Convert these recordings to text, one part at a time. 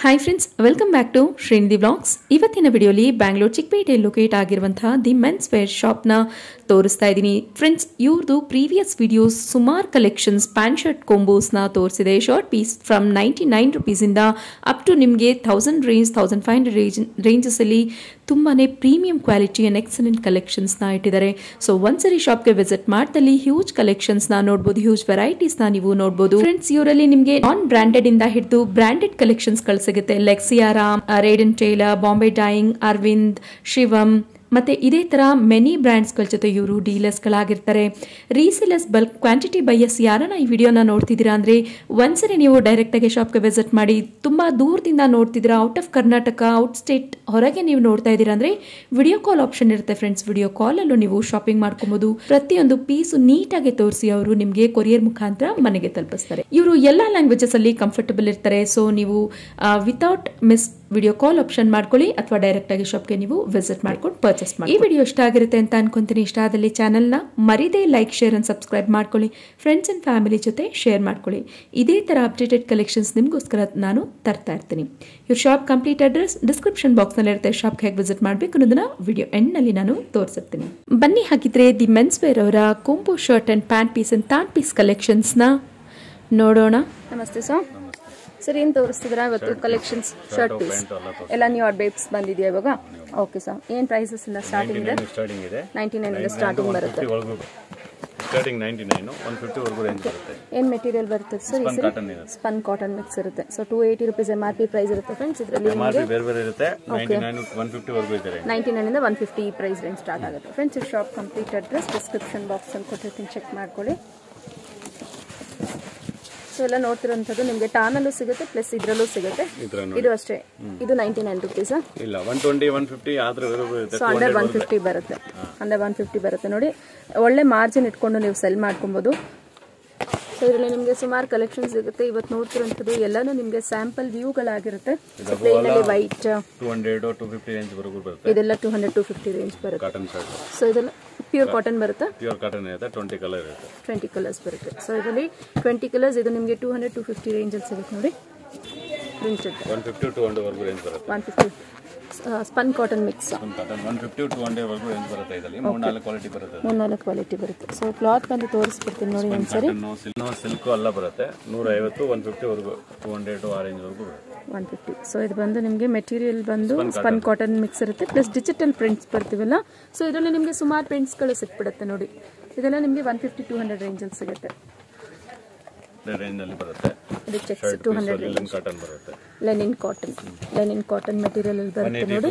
Hi friends, welcome back to Srinidhi Vlogs. ಇವತ್ತಿನ ವಿಡಿಯೋಲಿ Bangalore Chickpet locate ಆಗಿರುವಂತಹ ದಿ ಮೆನ್ಸ್ ವೇರ್ ಶಾಪ್ ನ ತೋರಿಸ್ತಾ ಇದ್ದೀನಿ. ಫ್ರೆಂಡ್ಸ್, ಇವ್ರದ್ದು ಪ್ರೀವಿಯಸ್ ವಿಡಿಯೋಸ್ ಸುಮಾರು ಕಲೆಕ್ಷನ್ಸ್ ಪ್ಯಾಂಟ್ ಶರ್ಟ್ ಕಾಂಬೋಸ್ ನ ತೋರಿಸಿದೆ. ಶಾರ್ಟ್ ಪೀಸ್ ಫ್ರಮ್ 99 rupees ಇಂದ ಅಪ್ ಟು ನಿಮಗೆ 1000 ರೇಂಜ್ 1500 ರೇಂಜಸ್ ಅಲ್ಲಿ ತುಂಬಾನೇ premium quality and excellent collections ನ ಇಟ್ಟಿದ್ದಾರೆ. ಸೊ ಒಂದ್ಸರಿ ಶಾಪ್ಗೆ ವಿಸಿಟ್ ಮಾಡ್ದಲ್ಲಿ ಹ್ಯೂಜ್ ಕಲೆಕ್ಷನ್ಸ್ ನ ನೋಡಬಹುದು, ಹ್ಯೂಜ್ ವೆರೈಟೀಸ್ ನ ನೀವು ನೋಡಬಹುದು. ಫ್ರೆಂಡ್ಸ್, ಇವರಲ್ಲಿ ನಿಮಗೆ ನಾನ್ ಬ್ರಾಂಡೆಡ್ ಇಂದ ಹಿಡಿದು ಬ್ರಾಂಡೆಡ್ ಕಲೆಕ್ಷನ್ಸ್ ಸಿಗುತ್ತೆ. ಲೈಕ್ ಸಿಯಾರಾಮ್, ರೇಡನ್ ಟೇಲರ್, ಬಾಂಬೆ ಡೈಯಿಂಗ್, ಅರವಿಂದ್, ಶಿವಮ್ ಮತ್ತೆ ಇದೇ ತರ ಮೆನಿ ಬ್ರ್ಯಾಂಡ್ಸ್ ಗಳ ಜೊತೆ ಇವರು ಡೀಲರ್ಸ್ ಗಳಾಗಿರ್ತಾರೆ. ರೀಸೇಲರ್ಸ್ ಬಲ್ಕ್ ಕ್ವಾಂಟಿಟಿ ಬೈಯರ್ಸ್ ಯಾರನ್ನ ಈ ವಿಡಿಯೋನ ನೋಡ್ತಿದ್ದೀರಾ ಅಂದ್ರೆ ಒಂದ್ಸರಿ ನೀವು ಡೈರೆಕ್ಟ್ ಆಗಿ ಶಾಪ್ಗೆ ವಿಸಿಟ್ ಮಾಡಿ. ತುಂಬಾ ದೂರದಿಂದ ನೋಡ್ತಿದ್ದೀರಾ, out of Karnataka, out state ಹೊರಗೆ ನೀವು ನೋಡ್ತಾ ಇದ್ದೀರಾ ಅಂದ್ರೆ ವಿಡಿಯೋ ಕಾಲ್ ಆಪ್ಷನ್ ಇರುತ್ತೆ ಫ್ರೆಂಡ್ಸ್. ವಿಡಿಯೋ ಕಾಲ್ ಅಲ್ಲೂ ನೀವು ಶಾಪಿಂಗ್ ಮಾಡ್ಕೊಬಹುದು. ಪ್ರತಿಯೊಂದು ಪೀಸ್ ನೀಟಾಗಿ ತೋರಿಸಿ ಅವರು ನಿಮಗೆ ಕೊರಿಯರ್ ಮುಖಾಂತರ ಮನೆಗೆ ತಲುಪಿಸ್ತಾರೆ. ಇವರು ಎಲ್ಲಾ ಲ್ಯಾಂಗ್ವೇಜಸ್ ಅಲ್ಲಿ ಕಂಫರ್ಟಬಲ್ ಇರ್ತಾರೆ. ಸೊ ನೀವು without miss video call option ಮಾಡ್ಕೊಳ್ಳಿ ಅಥವಾ ಡೈರೆಕ್ಟ್ ಆಗಿ ಶಾಪ್ಗೆ ನೀವು ವಿಸಿಟ್ ಮಾಡ್ಕೊಂಡು ಪರ್ಚೇಸ್ ಮಾಡಿ. ಈ ವಿಡಿಯೋ ಇಷ್ಟ ಆಗಿರುತ್ತೆ ಅಂತ ಅನ್ಕೊಂತೀನಿ. ಇಷ್ಟ ಆದಲ್ಲಿ ಚಾನೆಲ್ನ ಮರಿದೇ ಲೈಕ್, ಶೇರ್ ಅಂಡ್ ಸಬ್ಸ್ಕ್ರೈಬ್ ಮಾಡ್ಕೊಳ್ಳಿ. ಫ್ರೆಂಡ್ಸ್ ಅಂಡ್ ಫ್ಯಾಮಿಲಿ ಜೊತೆ ಶೇರ್ ಮಾಡ್ಕೊಳ್ಳಿ. ಇದೇ ತರ ಅಪ್ಡೇಟೆಡ್ ಕಲೆಕ್ಷನ್ಸ್ ನಿಮಗೋಸ್ಕರ ನಾನು ತರ್ತಾ ಇರ್ತೀನಿ. ಇವ್ರ shop complete address description box ನಲ್ಲಿ ಇರುತ್ತೆ. ಶಾಪ್ಗೆ ಹೇಗೆ ವಿಸಿಟ್ ಮಾಡಬೇಕು ಅನ್ನೋದನ್ನ ವಿಡಿಯೋ ಎಂಡ್ ನಲ್ಲಿ ನಾನು ತೋರಿಸಿರ್ತೀನಿ. ಬನ್ನಿ, ಹಾಗಿದ್ರೆ ದಿ ಮೆನ್ಸ್ ವೇರ್ ಅವರ combo shirt and pant piece and thaan piece collections ನ ನೋಡೋಣ. ನಮಸ್ತೆ ಸರ್, ಏನು ತೋರಿಸ್ತಿದ್ರಾ ಇವತ್ತು ಕಲೆಕ್ಷನ್ಸ್? ಶರ್ಟ್ ಪೀಸ್ ಎಲ್ಲ ನ್ಯೂ ಅಪ್ಡೇಟ್ಸ್ ಬಂದಿದೆಯಾ ಇವಾಗ? ಓಕೆ ಸರ್, ಏನು ಪ್ರೈಸಸ್ ಎಲ್ಲ ಸ್ಟಾರ್ಟಿಂಗ್ ಇದೆ? 99 ಇಂದ ಸ್ಟಾರ್ಟಿಂಗ್ ಬರುತ್ತೆ. ಸ್ಟಾರ್ಟಿಂಗ್ 99 150 ವರೆಗೂ ರೇಂಜ್ ಬರುತ್ತೆ. ಏನು ಮೆಟೀರಿಯಲ್ ಬರುತ್ತೆ ಸರ್? ಸ್ಪನ್ ಕಾಟನ್ ಮಿಕ್ಸ್ ಇರುತ್ತೆ. ಸೊ 280 rupees MRP ಪ್ರೈಸ್ ಇರುತ್ತೆ ಫ್ರೆಂಡ್ಸ್. ಇದರಲ್ಲಿ MRP ಬೇರೆ ಬೇರೆ ಇರುತ್ತೆ. 99 150 ವರೆಗೂ ಇದೆ. 99 ಇಂದ 150 ಈ ಪ್ರೈಸ್ ರೇಂಜ್ ಸ್ಟಾರ್ಟ್ ಆಗುತ್ತೆ ಫ್ರೆಂಡ್ಸ್. ಈ shop complete address description box ಅಲ್ಲಿ ಕೊಟ್ಟಿರ್ತೀನಿ, ಚೆಕ್ ಮಾಡ್ಕೊಳ್ಳಿ. ಸೊ ಎಲ್ಲ ನೋಡ್ತಿರೋಂಥದ್ದು ನಿಮಗೆ ಟಾನಲ್ಲೂ ಸಿಗುತ್ತೆ, ಪ್ಲಸ್ ಇದರಲ್ಲೂ ಸಿಗುತ್ತೆ. ಇದು ಅಷ್ಟೇ, ಇದು 99 rupees ಇಲ್ಲ 120 150 ಆದ್ರೆ ಸೊ ಅಂಡರ್ 150 ಬರುತ್ತೆ. ಅಂಡರ್ 150 ಬರುತ್ತೆ ನೋಡಿ. ಒಳ್ಳೆ ಮಾರ್ಜಿನ್ ಇಟ್ಕೊಂಡು ನೀವು ಸೆಲ್ ಮಾಡ್ಕೊಬಹುದು. ಸೊ ಇದರಲ್ಲಿ ನಿಮಗೆ ಸುಮಾರು ಕಲೆಕ್ಷನ್ ಸಿಗುತ್ತೆ. ಇವತ್ತು ನೋಡ್ತಿರೋಂಥದ್ದು ಎಲ್ಲಾನು ನಿಮಗೆ ಸ್ಯಾಂಪಲ್ ವ್ಯೂಗಳಾಗಿರುತ್ತೆ. ವೈಟ್ 200 250 ರೇಂಜ್ ವರೆಗೂ ಬರುತ್ತೆ. ಇದೆಲ್ಲ 200 250 ರೇಂಜ್ ಬರುತ್ತೆ. Cotton shirt. ಸೊ ಇದೆಲ್ಲ ಪ್ಯೂರ್ ಕಾಟನ್ ಬರುತ್ತೆ. ಪ್ಯೂರ್ ಕಾಟನ್ ಇರುತ್ತೆ. 20 ಕಲರ್ ಇರುತ್ತೆ. 20 ಕಲರ್ಸ್ ಬರುತ್ತೆ. ಸೊ ಇದರಲ್ಲಿ 20 ಕಲರ್ಸ್. ಇದು ನಿಮಗೆ 200 250 ರೇಂಜ್ ಅಲ್ಲಿ ಸಿಗುತ್ತೆ ನೋಡಿ. ಪ್ರಿಂಟೆಡ್ 150 200 ವರೆಗೂ ರೇಂಜ್ ಬರುತ್ತೆ. 150 ಸ್ಪನ್ ಕಾಟನ್ ಮಿಕ್ಸ್. 150 200 ವರೆಗೂ ರೇಂಜ್ ಬರುತ್ತೆ. ಇದರಲ್ಲಿ 3-4 ಕ್ವಾಲಿಟಿ ಬರುತ್ತೆ. 3-4 ಕ್ವಾಲಿಟಿ ಬರುತ್ತೆ. ಸೊ ಕ್ಲಾತ್ ಬಂದು ತೋರಿಸ್ಬಿಡ್ತೀನಿ ನೋಡಿ ಒಂದ್ಸರಿ. ಸಿಲ್ಕ್ ಎಲ್ಲ ಬರುತ್ತೆ. 150 150 ವರೆಗೂ 200 ಆ ರೇಂಜ್ ವರೆಗೂ ಬರುತ್ತೆ. 150. ಸೊ ಇದು ಬಂದು ನಿಮಗೆ ಮೆಟೀರಿಯಲ್ ಬಂದು ಸ್ಪನ್ ಕಾಟನ್ ಮಿಕ್ಸ್ ಇರುತ್ತೆ, ಪ್ಲಸ್ ಡಿಜಿಟಲ್ ಪ್ರಿಂಟ್ಸ್ ಬರ್ತೀವಲ್ಲ. ಸೊ ಇದರಲ್ಲಿ ನಿಮಗೆ ಸುಮಾರು ಪ್ರಿಂಟ್ಸ್ಗಳು ಸಿಕ್ಬಿಡುತ್ತೆ ನೋಡಿ. ಇದೆಲ್ಲ ನಿಮಗೆ 150 200 ರೇಂಜಲ್ಲಿ ಸಿಗುತ್ತೆ. ರೇಂಜ್ ಅಲ್ಲಿ ಬರುತ್ತೆ. ಇದು ಚೆಕ್ಸ್ 200 ಕಾಟನ್ ಬರುತ್ತೆ. ಲೆನಿನ್ ಕಾಟನ್ ಮೆಟೀರಿಯಲ್ ಅಲ್ಲಿ ಬರುತ್ತೆ ನೋಡಿ.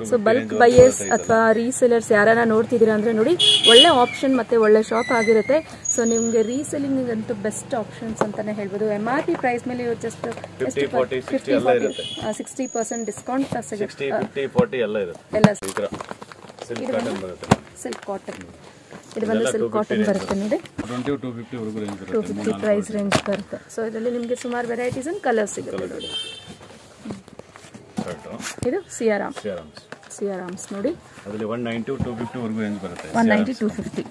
ಸೊ ಬಲ್ಕ್ ಬೈಯರ್ಸ್ ಅಥವಾ ರೀಸೆಲರ್ಸ್ ಯಾರನ್ನ ನೋಡ್ತಿದ್ದೀರಾ ಅಂದ್ರೆ ನೋಡಿ, ಒಳ್ಳೆ ಆಪ್ಷನ್ ಮತ್ತೆ ಒಳ್ಳೆ ಶಾಪ್ ಆಗಿರುತ್ತೆ. ಸೊ ನಿಮ್ಗೆ ರೀಸೆಲಿಂಗ್ ಅಂತೂ ಬೆಸ್ಟ್ ಆಪ್ಷನ್ಸ್ ಅಂತಾನೆ ಹೇಳ್ಬೋದು. MRP ಪ್ರೈಸ್ ಮೇಲೆ ಜಸ್ಟ್ 60% ಡಿಸ್ಕೌಂಟ್ ಸಿಗುತ್ತೆ. 50-40 ಎಲ್ಲ ಇರುತ್ತೆ. ಸಿಲ್ಕ್ ಕಾಟನ್ ಇದು ಬಂದು ಸಿಲ್ಕ್ ಕಾಟನ್ ಬರುತ್ತೆ ನೋಡಿ. 250 ವರೆಗೂ ರೇಂಜ್ ಬರುತ್ತೆ. 250 ಪ್ರೈಸ್ ರೇಂಜ್ ಬರುತ್ತೆ. ಸೊ ಇದರಲ್ಲಿ ನಿಮಗೆ ಸುಮಾರು ವೆರೈಟೀಸ್ ಅಂಡ್ ಕಲರ್ಸ್ ಸಿಗುತ್ತೆ ನೋಡಿ. ಇದು ಸಿಯಾರಾಮ್ಸ್ ನೋಡಿ. ಅದರಲ್ಲಿ 190 250 ವರೆಗೂ ರೇಂಜ್ ಬರುತ್ತೆ. 190 250.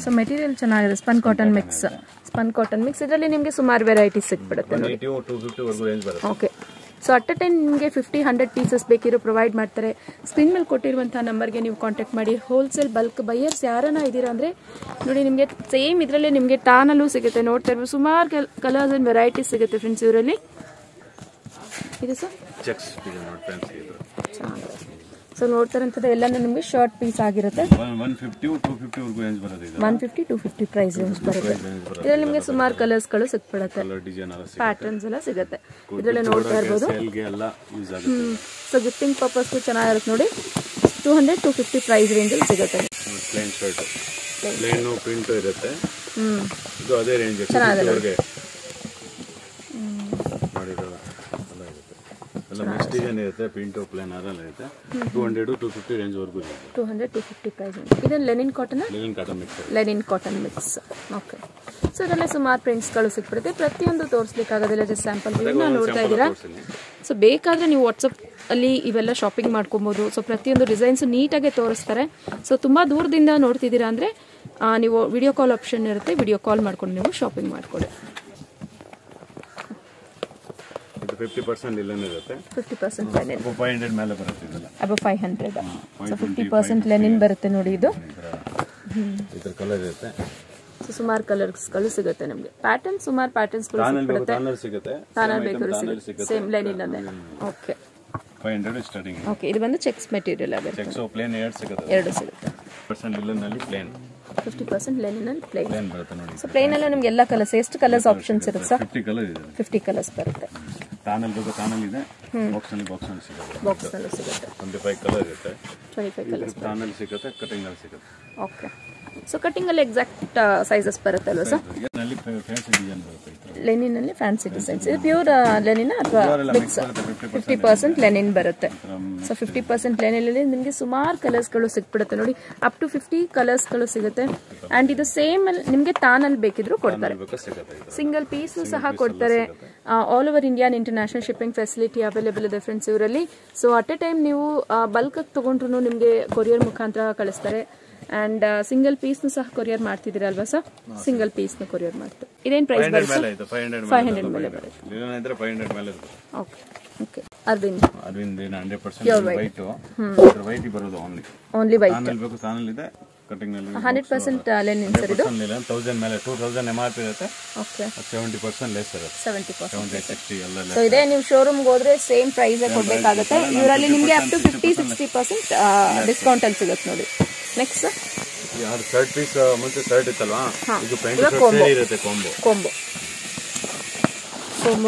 ಸೊ ಮೆಟೀರಿಯಲ್ ಚೆನ್ನಾಗಿದೆ. Spun cotton mix. ಇದರಲ್ಲಿ ನಿಮಗೆ ಸುಮಾರು ವೆರೈಟೀಸ್ ಸಿಕ್ಬಿಡುತ್ತೆ. 180 250 ವರೆಗೂ ರೇಂಜ್ ಬರುತ್ತೆ. Okay. So at a time ನಿಮಗೆ 50-100 ಪೀಸಸ್ ಬೇಕಿರೋ ಪ್ರೊವೈಡ್ ಮಾಡ್ತಾರೆ. ಸ್ಕ್ರೀನ್ ಮೇಲೆ ಕೊಟ್ಟಿರುವಂತಹ ನಂಬರ್ಗೆ ನೀವು ಕಾಂಟ್ಯಾಕ್ಟ್ ಮಾಡಿ. ಹೋಲ್ಸೇಲ್ ಬಲ್ಕ್ ಬೈಯರ್ಸ್ ಯಾರನ್ನ ಇದ್ದೀರಾ ಅಂದರೆ ನೋಡಿ, ನಿಮಗೆ ಸೇಮ್ ಇದರಲ್ಲಿ ನಿಮಗೆ ಟಾನಲ್ಲೂ ಸಿಗುತ್ತೆ. ನೋಡ್ತಾ ಇರ್ಬೋದು, ಸುಮಾರು ಕಲರ್ಸ್ ಅಂಡ್ ವೆರೈಟೀಸ್ ಸಿಗುತ್ತೆ ಫ್ರೆಂಡ್ಸ್ ಇವರಲ್ಲಿ. ಇದು ಸರ್ ಚೆಕ್ಸ್ ಸೊ ನೋಡ್ತಾರಂಥದ್ದು ಎಲ್ಲನೂ ನಿಮಗೆ ಶಾರ್ಟ್ ಪೀಸ್ ಆಗಿರುತ್ತೆ. 150 250 ವರೆಗೂ ರೇಂಜ್ ಬರುತ್ತೆ. 150 250 ಪ್ರೈಸ್ ರೇಂಜ್ ಬರುತ್ತೆ. ಇದರಲ್ಲಿ ನಿಮಗೆ ಸುಮಾರು ಕಲರ್ಸ್ಗಳು ಸಿಕ್ಬಿಡುತ್ತೆ, ಪ್ಯಾಟರ್ನ್ಸ್ ಎಲ್ಲ ಸಿಗುತ್ತೆ. ಇದರಲ್ಲಿ ನೋಡ್ತಾ ಇರ್ಬೋದು. ಸೊ ಗಿಫ್ಟಿಂಗ್ ಪರ್ಪಸ್ ಚೆನ್ನಾಗಿರುತ್ತೆ ನೋಡಿ. 200 250 ಪ್ರೈಸ್ ರೇಂಜಲ್ಲಿ ಸಿಗುತ್ತೆ. ಪ್ಲೇನ್ ಶರ್ಟ್, ಪ್ಲೇನ್ ಪ್ರಿಂಟ್ ಇರುತ್ತೆ. ಇದು ಅದೇ ರೇಂಜ್ ಚೆನ್ನಾಗಿದೆ. ನೆಕ್ಸ್ಟ್ ಡಿಸೈನ್ ಇರುತ್ತೆ. ಪ್ರಿಂಟ್ ಪ್ಲೇನ್ ಅದೆಲ್ಲ ಇರುತ್ತೆ. 200 250 ರೇಂಜ್ ವರೆಗೂ ಇದೆ. 200 250 ಪ್ರೈಸ್. ಇದು Lenin cotton mix. Okay. So ಇದರಲ್ಲಿ ಸುಮಾರು ಪ್ರಿಂಟ್ಸ್ಗಳು ಸಿಕ್ಬಿಡುತ್ತೆ. ಪ್ರತಿಯೊಂದು ತೋರಿಸ್ಲಿಕ್ಕಾಗೋದಿಲ್ಲ, ಜಸ್ಟ್ ಸ್ಯಾಂಪಲ್ ನೋಡ್ತಾ ಇದ್ದೀರಾ. ಸೊ ಬೇಕಾದ್ರೆ ನೀವು ವಾಟ್ಸಪ್ ಅಲ್ಲಿ ಇವೆಲ್ಲ ಶಾಪಿಂಗ್ ಮಾಡ್ಕೊಬಹುದು. ಸೊ ಪ್ರತಿಯೊಂದು ಡಿಸೈನ್ಸ್ ನೀಟಾಗಿ ತೋರಿಸ್ತಾರೆ. ಸೊ ತುಂಬಾ ದೂರದಿಂದ ನೋಡ್ತಿದ್ದೀರಾ ಅಂದ್ರೆ ನೀವು ವಿಡಿಯೋ ಕಾಲ್ ಆಪ್ಷನ್ ಇರುತ್ತೆ. ವಿಡಿಯೋ ಕಾಲ್ ಮಾಡ್ಕೊಂಡು ನೀವು ಶಾಪಿಂಗ್ ಮಾಡ್ಕೊಳ್ಳಿ. 50% ಲಿನನ್ ಇರುತ್ತೆ. 50% ಲೆನಿನ್. 500 ಮೇಲೆ ಬರುತ್ತೆ ಇದೆಲ್ಲ. ಅಬೌವ್ 500. ಸೊ 50% ಲೆನಿನ್ ಬರುತ್ತೆ ನೋಡಿ ಇದು. ಇದರ ಕಲರ್ ಇರುತ್ತೆ. ಸೊ ಸುಮಾರು ಕಲರ್ಸ್ಗಳು ಸಿಗುತ್ತೆ ನಮಗೆ. ಪ್ಯಾಟರ್ನ್ ಸುಮಾರು ಪ್ಯಾಟರ್ನ್ಸ್ಗಳು ಸಿಗುತ್ತೆ. ತಾನಲ್ ಬೇಕಾದ್ರೆ ಸಿಗುತ್ತೆ. ಸೇಮ್ ಲೆನಿನ್ ಅಲ್ಲೇ. ಓಕೆ. 500 ಸ್ಟಾರ್ಟಿಂಗ್. ಓಕೆ, ಇದು ಬಂದು ಚೆಕ್ಸ್ ಮೆಟೀರಿಯಲ್ ಆಗುತ್ತೆ. ಚೆಕ್ಸ್ ಪ್ಲೇನ್ ಎರಡು ಸಿಗುತ್ತೆ. 50% ಲಿನನ್ ಅಲ್ಲಿ ಪ್ಲೇನ್. 50% ಲೆನಿನ್ ಅಲ್ಲಿ ಪ್ಲೇನ್ ಬರುತ್ತೆ ನೋಡಿ. ಸೊ ಪ್ಲೇನ್ ಅಲ್ಲಿ ನಿಮಗೆ ಎಲ್ಲ ಕಲರ್ಸ್, ಎಷ್ಟು ಕಲರ್ಸ್ ಆಪ್ಷನ್ಸ್ ಇರುತ್ತೆ ಸರ್? 50 ಕಲರ್ ಇದೆ. 50 ಕಲರ್ಸ್ ಬರುತ್ತೆ. ತಾನಲ್ ಬೇಕು, ತಾನಲ್ ಇದೆ. ಬಾಕ್ಸ್ ನಲ್ಲಿ ಸಿಗುತ್ತೆ. ಬಾಕ್ಸ್ ನಲ್ಲಿ ಸಿಗುತ್ತೆ. 25 ಕಲರ್ ಇರುತ್ತೆ. 25 ಕಲರ್ಸ್ ತಾನಲ್ ಸಿಗುತ್ತೆ, ಕಟಿಂಗ್ ಅಲ್ಲಿ ಸಿಗುತ್ತೆ. ಓಕೆ. ಸೊ ಕಟಿಂಗ್ ಅಲ್ಲಿ ಎಕ್ಸಾಕ್ಟ್ ಸೈಜಸ್ ಬರುತ್ತೆ ಅಲ್ವಾ ಸರ್? ನಲ್ಲಿ ಫ್ಯಾನ್ಸಿ ಡಿಸೈನ್ ಬರುತ್ತೆ. ಲೆನಿನ್ ಅಲ್ಲಿ ಫ್ಯಾನ್ಸಿ ಡಿಸೈನ್ಸ್. ಇದು ಪ್ಯೂರ್ ಲೆನಿನ್ ಅಥವಾ ಮಿಕ್ಸ್? 50% ಲೆನಿನ್ ಬರುತ್ತೆ. ಸೊ 50% ಲೆನಿನ್ ಅಲ್ಲಿ ನಿಮಗೆ ಸುಮಾರು ಕಲರ್ಸ್ಗಳು ಸಿಕ್ಬಿಡುತ್ತೆ ನೋಡಿ. ಅಪ್ ಟು 50 ಕಲರ್ಸ್ಗಳು ಸಿಗುತ್ತೆ. ಅಂಡ್ ಇದು ಸೇಮ್ ನಿಮಗೆ ತಾನಲ್ಲಿ ಬೇಕಿದ್ರು ಕೊಡ್ತಾರೆ. ಸಿಂಗಲ್ ಪೀಸ್ ಸಹ ಕೊಡ್ತಾರೆ. All over India international shipping facility available ಇದೆ ಫ್ರೆಂಡ್ಸ್ ಇವರಲ್ಲಿ. ಸೊ ಅಟ್ ಎ ಟೈಮ್ ನೀವು ಬಲ್ಕ್ ತಗೊಂಡ್ರು ನಿಮಗೆ ಕೊರಿಯರ್ ಮುಖಾಂತರ ಕಳಿಸ್ತಾರೆ. ಅಂಡ್ ಸಿಂಗಲ್ ಪೀಸ್ ಸಹ ಕೊರಿಯರ್ ಮಾಡ್ತಿದ್ದೀರಾ ಅಲ್ವಾ ಸರ್? ಸಿಂಗಲ್ ಪೀಸ್ ನ ಕೊರಿಯರ್ ಮಾಡ್ತಾರೆ. ಇದೇನ್ ಪ್ರೈಸ್ ಬರುತ್ತೆ? 500 ಮೇಲೆ ಬರುತ್ತೆ. ಇಲ್ಲಂದ್ರೆ 500 ಮೇಲೆ ಇರುತ್ತೆ. Okay. Okay. Arvind 100% white. White ಬರೋದು ಓನ್ಲಿ ವೈಟ್. ತಾನಲ್ ಬೇಕು, ತಾನಲ್ ಇದೆ. ಕಟಿಂಗ್ ನಲ್ಲಿ 100% ಲೆನಿನ್ ಸರ್ ಇದು. 1000 ಮೇಲೆ 2000 MRP ಇರುತ್ತೆ. ಓಕೆ. 70% ಲೆಸ್ ಇರುತ್ತೆ. 70%. 60 ಎಲ್ಲ ಲೆಸ್. ಸೊ ಇದೇ ನೀವು ಶೋರೂಮ್ ಗೆ ಹೋದ್ರೆ ಸೇಮ್ ಪ್ರೈಸ್ ಕೊಡ್ಬೇಕಾಗುತ್ತೆ. ಇವರಲ್ಲಿ ನಿಮಗೆ ಅಪ್ ಟು 50-60% ಡಿಸ್ಕೌಂಟ್ ಅಲ್ಲಿ ಸಿಗುತ್ತೆ ನೋಡಿ. ನೆಕ್ಸ್ಟ್ ಯಾರು ಶರ್ಟ್ ಪೀಸ್ ಮುಂಚೆ ಶರ್ಟ್ ಇತ್ತಲ್ವಾ, ಇದು ಪ್ಯಾಂಟ್ ಶರ್ಟ್ ಇರುತ್ತೆ. ಕೊಂಬೋ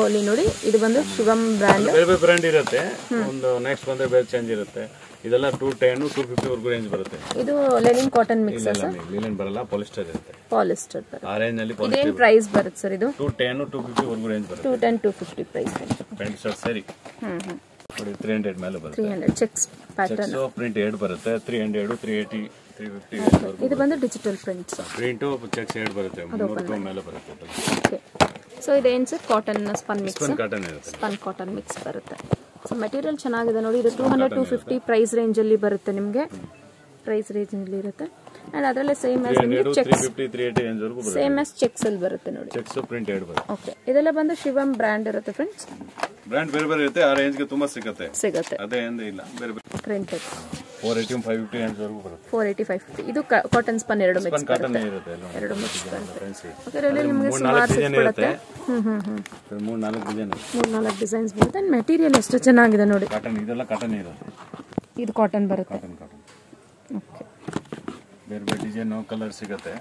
ಅಲ್ಲಿ ನೋಡಿ, ಇದು ಬಂದು ಶಿವಂ ಬ್ರ್ಯಾಂಡ್. ಬೇರೆ ಬ್ರ್ಯಾಂಡ್ ಇರುತ್ತೆ. ಒಂದು ನೆಕ್ಸ್ಟ್ ಬಂದ್ರೆ ಬೇರೆ ಚೇಂಜ್ ಇರುತ್ತೆ. ಇದೆಲ್ಲ 210 250 ವರೆಗೂ ರೇಂಜ್ ಬರುತ್ತೆ. ಇದು Lenin cotton mix sir? Linen ಬರಲ್ಲ, ಪಾಲಿಸ್ಟರ್ ಇರುತ್ತೆ. ಪಾಲಿಸ್ಟರ್ ಬರುತ್ತೆ. ಆ ರೇಂಜ್ ನಲ್ಲಿ ಇದೇನ್ ಪ್ರೈಸ್ ಬರುತ್ತೆ ಸರ್ ಇದು? 210 250 ವರೆಗೂ ರೇಂಜ್ ಬರುತ್ತೆ. 210 250 ಪ್ರೈಸ್ ಪ್ಯಾಂಟ್ ಶರ್ಟ್ ಸರಿ. ನೋಡಿ 300 ಮೇಲೆ ಬರುತ್ತೆ. 300 ಚೆಕ್ಸ್ ಪ್ಯಾಟರ್ನ್. ಚೆಕ್ಸ್ ಪ್ರಿಂಟ್ 2 ಬರುತ್ತೆ. 300 380 350. ಇದು ಬಂದು ಡಿಜಿಟಲ್ ಪ್ರಿಂಟ್ಸ್. ಪ್ರಿಂಟ್ ಚೆಕ್ಸ್ 2 ಬರುತ್ತೆ. 300 ಮೇಲೆ ಬರುತ್ತೆ. ಓಕೆ. ಸೊ ಇದೇನು sir? Cotton spun mix. Spun cotton ಇರುತ್ತೆ. ಸ್ಪನ್ ಕಾಟನ್ ಮಿಕ್ಸ್ ಬರುತ್ತೆ. ಸೊ ಮೆಟೀರಿಯಲ್ ಚೆನ್ನಾಗಿದೆ ನೋಡಿ. ಇದು 200 250 ಪ್ರೈಸ್ ರೇಂಜ್ ಅಲ್ಲಿ ಬರುತ್ತೆ ನಿಮಗೆ. ಪ್ರೈಸ್ ರೇಂಜ್ ಅಲ್ಲಿ ಇರುತ್ತೆ. ಅಂಡ್ ಅದರಲ್ಲೇ ಸೇಮ್ ಆಸ್ ನಿಮಗೆ ಚೆಕ್ಸ್ 380 ರೇಂಜ್ ವರೆಗೂ ಬರುತ್ತೆ. ಸೇಮ್ ಆಸ್ ಚೆಕ್ಸ್ ಅಲ್ಲಿ ಬರುತ್ತೆ ನೋಡಿ. ಚೆಕ್ಸ್ ಪ್ರಿಂಟ್ 2 ಬರುತ್ತೆ. ಓಕೆ. ಇದೆಲ್ಲ ಬಂದು ಶಿವಂ ಬ್ರ್ಯಾಂಡ್ ಇರುತ್ತೆ ಫ್ರೆಂಡ್ಸ್. ಬ್ರ್ಯಾಂಡ್ ಬೇರೆ ಬೇರೆ ಇರುತ್ತೆ. ಆ ರೇಂಜ್ ಗೆ ತುಂಬಾ ಸಿಗುತ್ತೆ. ಅದೇ ಏನು ಇಲ್ಲ, ಬೇರೆ ಬೇರೆ ಪ್ರಿಂಟೆಡ್ 480 550 ರೇಂಜ್ ವರೆಗೂ ಬರುತ್ತೆ. 480 550. ಇದು ಕಾಟನ್ ಸ್ಪನ್ ಎರಡು ಮಿಕ್ಸ್ ಕಾಟನ್ ಇರುತ್ತೆ. ಎರಡು ಮಿಕ್ಸ್ ಬರುತ್ತೆ. ಅದರಲ್ಲಿ ನಿಮಗೆ ಸುಮಾರು ಸಿಗುತ್ತೆ. 3-4 ಡಿಸೈನ್. 3-4 ಡಿಸೈನ್ಸ್ ಬರುತ್ತೆ. ಅಂಡ್ ಮೆಟೀರಿಯಲ್ ಎಷ್ಟು ಚೆನ್ನಾಗಿದೆ ನೋಡಿ. ಕಾಟನ್ ಇದೆಲ್ಲ ಕಾಟನ್ ಇರುತ್ತೆ. ಇದು ಕಾಟನ್ ಬರುತ್ತೆ. ಓಕೆ. ಬೇರೆ ಬೇರೆ ಡಿಸೈನ್ ಕಲರ್ ಸಿಗುತ್ತೆ.